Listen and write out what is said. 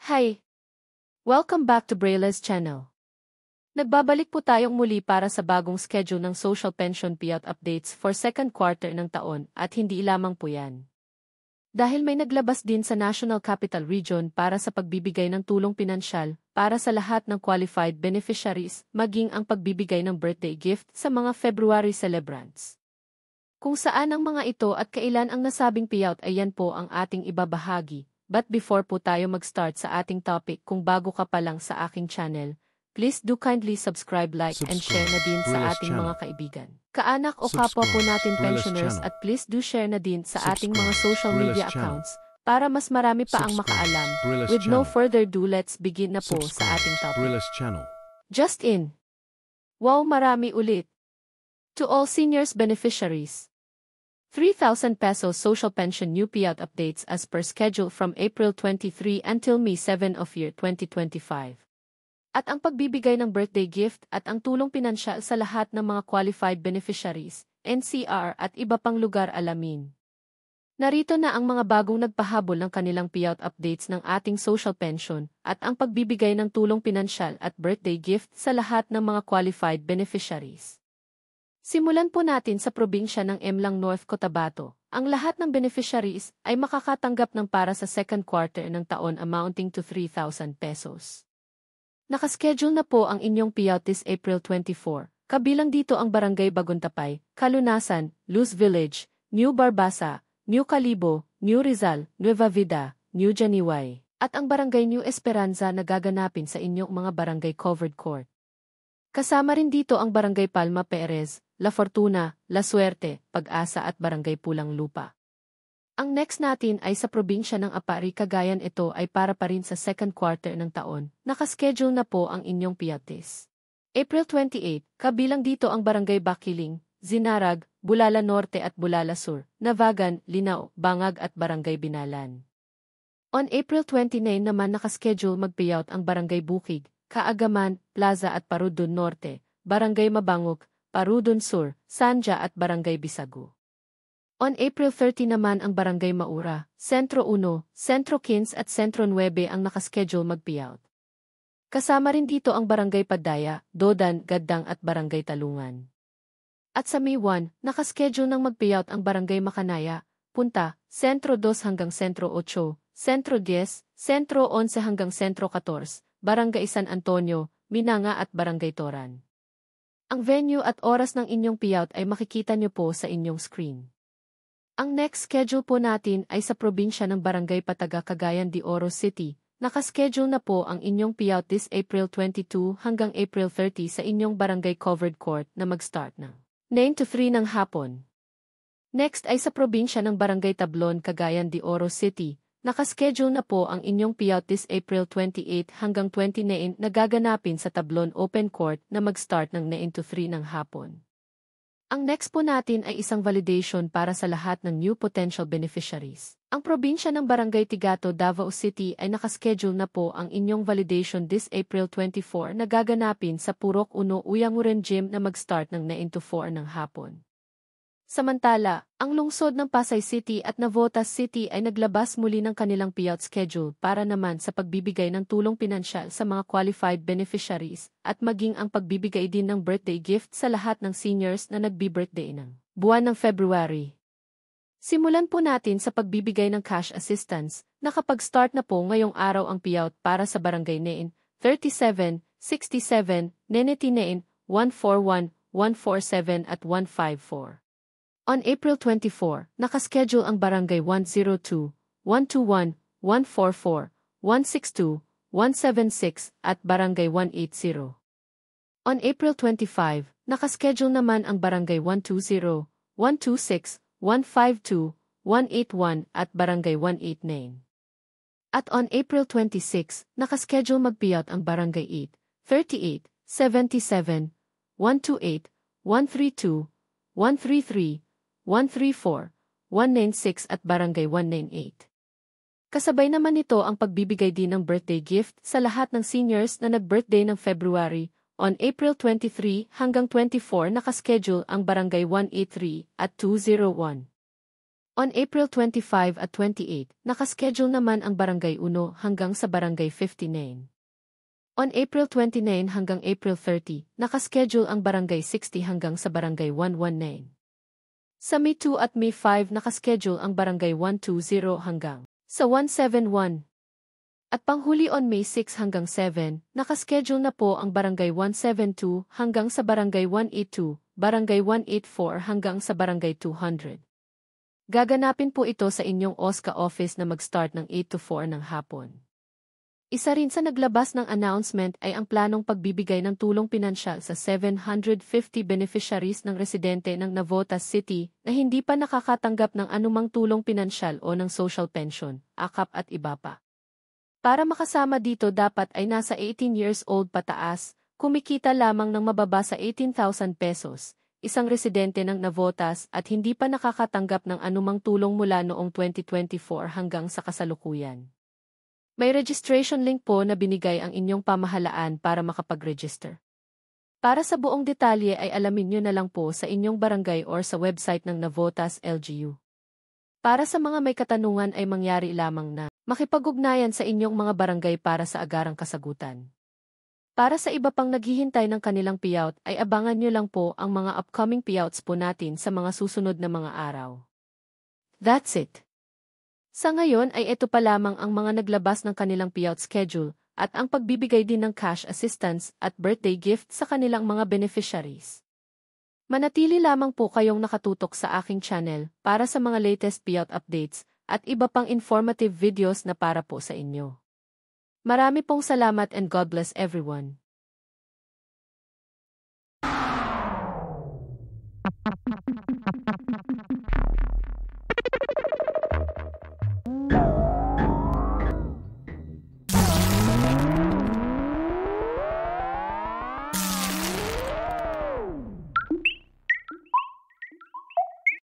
Hi! Welcome back to Brayla's channel. Nagbabalik po tayong muli para sa bagong schedule ng social pension payout updates for second quarter ng taon at hindi lamang po yan. Dahil may naglabas din sa National Capital Region para sa pagbibigay ng tulong pinansyal para sa lahat ng qualified beneficiaries maging ang pagbibigay ng birthday gift sa mga February celebrants. Kung saan ang mga ito at kailan ang nasabing payout ay yan po ang ating ibabahagi. But before po tayo mag-start sa ating topic, kung bago ka pa lang sa aking channel, please do kindly subscribe, like, and share na din sa ating mga kaibigan, kaanak o kapwa po natin pensioners at please do share na din sa ating mga social media accounts para mas marami pa ang makaalam. With no further ado, let's begin na po sa ating topic. Just in. Wow, marami ulit. To all seniors beneficiaries. 3,000 pesos social pension new payout updates as per schedule from April 23 until May 7 of year 2025. At ang pagbibigay ng birthday gift at ang tulong pinansyal sa lahat ng mga qualified beneficiaries, NCR at iba pang lugar alamin. Narito na ang mga bagong nagpahabol ng kanilang payout updates ng ating social pension at ang pagbibigay ng tulong pinansyal at birthday gift sa lahat ng mga qualified beneficiaries. Simulan po natin sa probinsya ng Emlang North Cotabato. Ang lahat ng beneficiaries ay makakatanggap ng para sa second quarter ng taon amounting to 3,000 pesos. Nakaschedule na po ang inyong payout this April 24. Kabilang dito ang Barangay Baguntapay, Kalunasan, Luz Village, New Barbasa, New Calibo, New Rizal, Nueva Vida, New Janiway, at ang Barangay New Esperanza na gaganapin sa inyong mga barangay covered court. Kasama rin dito ang Barangay Palma Perez, La Fortuna, La Suerte, Pag-asa at Barangay Pulang Lupa. Ang next natin ay sa probinsya ng Apari, Cagayan. Ito ay para pa rin sa second quarter ng taon. Nakaschedule na po ang inyong piyates. April 28, kabilang dito ang Barangay Bakiling, Zinarag, Bulala Norte at Bulala Sur, Navagan, Linao, Bangag at Barangay Binalan. On April 29 naman nakaschedule mag-payout ang Barangay Bukig, Kaagaman, Plaza at Parudon Norte, Barangay Mabangok, Parudon Sur, Sanja at Barangay Bisagu. On April 30 naman ang Barangay Maura, Sentro 1, Sentro 15 at Sentro 9 ang nakaschedule mag-payout. Kasama rin dito ang Barangay Padaya, Dodan, Gaddang at Barangay Talungan. At sa May 1, nakaschedule ng mag-payout ang Barangay Makanaya, Punta, Sentro 2 hanggang Sentro 8, Sentro 10, Sentro 11 hanggang Sentro 14, Barangay San Antonio, Minanga at Barangay Toran. Ang venue at oras ng inyong payout ay makikita nyo po sa inyong screen. Ang next schedule po natin ay sa probinsya ng Barangay Pataga, Cagayan de Oro City. Nakaschedule na po ang inyong payout this April 22 hanggang April 30 sa inyong barangay covered court na mag-start ng 9 to 3 ng hapon. Next ay sa probinsya ng Barangay Tablon, Cagayan de Oro City. Nakaschedule na po ang inyong payout this April 28 hanggang 29 na gaganapin sa Tablon Open Court na mag-start ng 9 to 3 ng hapon. Ang next po natin ay isang validation para sa lahat ng new potential beneficiaries. Ang probinsya ng Barangay Tigato, Davao City ay nakaschedule na po ang inyong validation this April 24 na gaganapin sa Purok 1 Uyanguren Gym na mag-start ng 9 to 4 ng hapon. Samantala, ang lungsod ng Pasay City at Navotas City ay naglabas muli ng kanilang payout schedule para naman sa pagbibigay ng tulong pinansyal sa mga qualified beneficiaries at maging ang pagbibigay din ng birthday gift sa lahat ng seniors na nagbi-birthday ng buwan ng February. Simulan po natin sa pagbibigay ng cash assistance. Nakapag-start na po ngayong araw ang payout para sa Barangay Nain, 37, 67, Neneti Nain, 141, 147 at 154. On April 24, nakaschedule ang Barangay 102, 121, 144, 162, 176 at Barangay 180. On April 25, nakaschedule naman ang Barangay 120, 126, 152, 181 at Barangay 189. At on April 26, nakaschedule mag-payout ang Barangay 8, 38, 77, 128, 132, 133, 134, 196 at Barangay 198. Kasabay naman nito ang pagbibigay din ng birthday gift sa lahat ng seniors na nag-birthday ng February. On April 23 hanggang 24 nakaschedule ang Barangay 183 at 201. On April 25 at 28, nakaschedule naman ang Barangay 1 hanggang sa Barangay 59. On April 29 hanggang April 30, nakaschedule ang Barangay 60 hanggang sa Barangay 119. Sa May 2 at May 5 nakaschedule ang Barangay 120 hanggang sa 171. At panghuli on May 6 hanggang 7, nakaschedule na po ang Barangay 172 hanggang sa Barangay 182, Barangay 184 hanggang sa Barangay 200. Gaganapin po ito sa inyong OSCA office na mag-start ng 8 to 4 ng hapon. Isa rin sa naglabas ng announcement ay ang planong pagbibigay ng tulong pinansyal sa 750 beneficiaries ng residente ng Navotas City na hindi pa nakakatanggap ng anumang tulong pinansyal o ng social pension, AKAP at iba pa. Para makasama dito dapat ay nasa 18 years old pataas, kumikita lamang ng mababa sa 18,000 pesos, isang residente ng Navotas at hindi pa nakakatanggap ng anumang tulong mula noong 2024 hanggang sa kasalukuyan. May registration link po na binigay ang inyong pamahalaan para makapag-register. Para sa buong detalye ay alamin nyo na lang po sa inyong barangay or sa website ng Navotas LGU. Para sa mga may katanungan ay mangyari lamang na makipag-ugnayan sa inyong mga barangay para sa agarang kasagutan. Para sa iba pang naghihintay ng kanilang payout ay abangan nyo lang po ang mga upcoming payouts po natin sa mga susunod na mga araw. That's it. Sa ngayon ay ito pa lamang ang mga naglabas ng kanilang payout schedule at ang pagbibigay din ng cash assistance at birthday gift sa kanilang mga beneficiaries. Manatili lamang po kayong nakatutok sa aking channel para sa mga latest payout updates at iba pang informative videos na para po sa inyo. Marami pong salamat and God bless everyone.